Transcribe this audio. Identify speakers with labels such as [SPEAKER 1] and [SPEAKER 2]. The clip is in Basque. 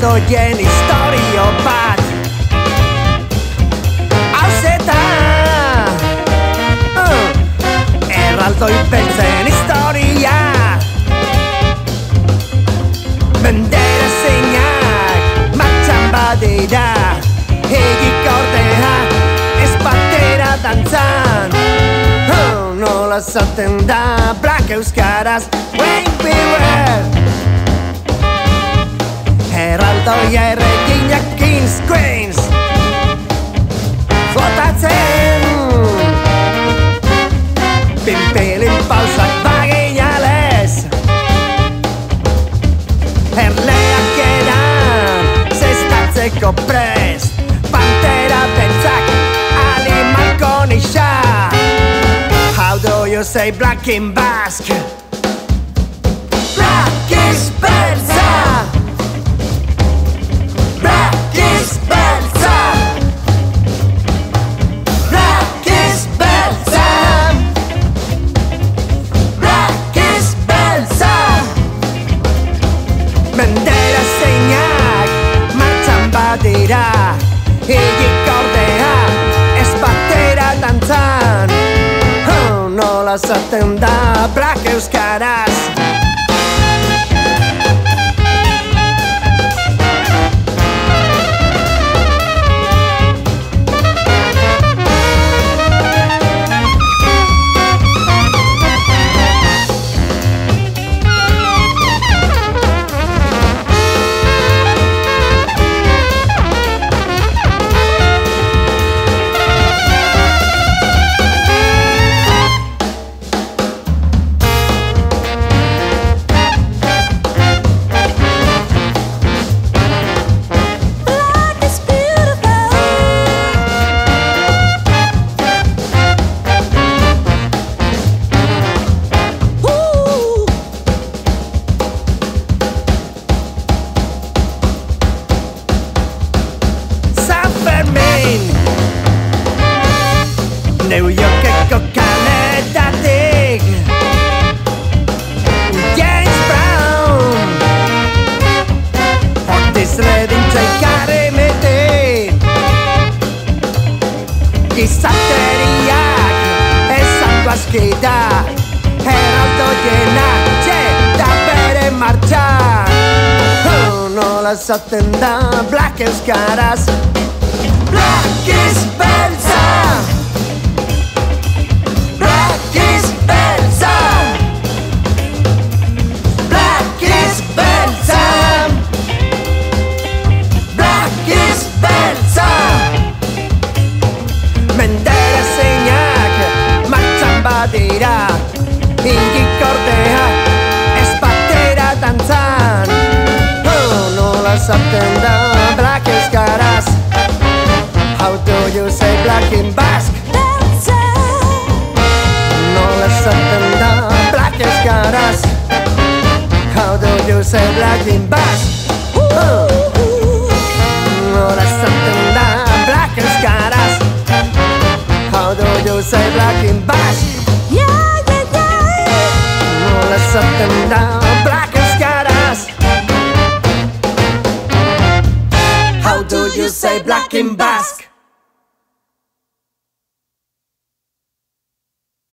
[SPEAKER 1] Erraldoien historio bat hauze da Erraldoi beltzen historia Bendera zeinak martxan badira Hegik ordea ez batera dantzan Nola zaten da Black euskaraz When we were Erraldoia erreginak Kings, Queens Flotatzen Pimpilin pausak baginales Erleak eran zestatzeko prest Pantera beltzak animalko nisa How do you say black in Basque? Black is beltza Black is beltza Black is beltza Black is beltza Bendera zeinak martxan badira Higik ordea ez batera dantzan Nola zaten da Black euskaraz New Yorkeko kaletatik James Brown Otis Redding txaikaremetik Gizateriak ezango askida Erraldoienak txeta bere martxan Nola zaten da Black euskaraz Black is beltza Badira Higik ordea ez batera dantzan Nola zaten da Black euskaraz How do you say black in Basque? Nola zaten da Black euskaraz How do you say black in Basque? Nola zaten da Black euskaraz How do you say black in Basque? Nola zaten da Black euskaraz How do you say black in Basque?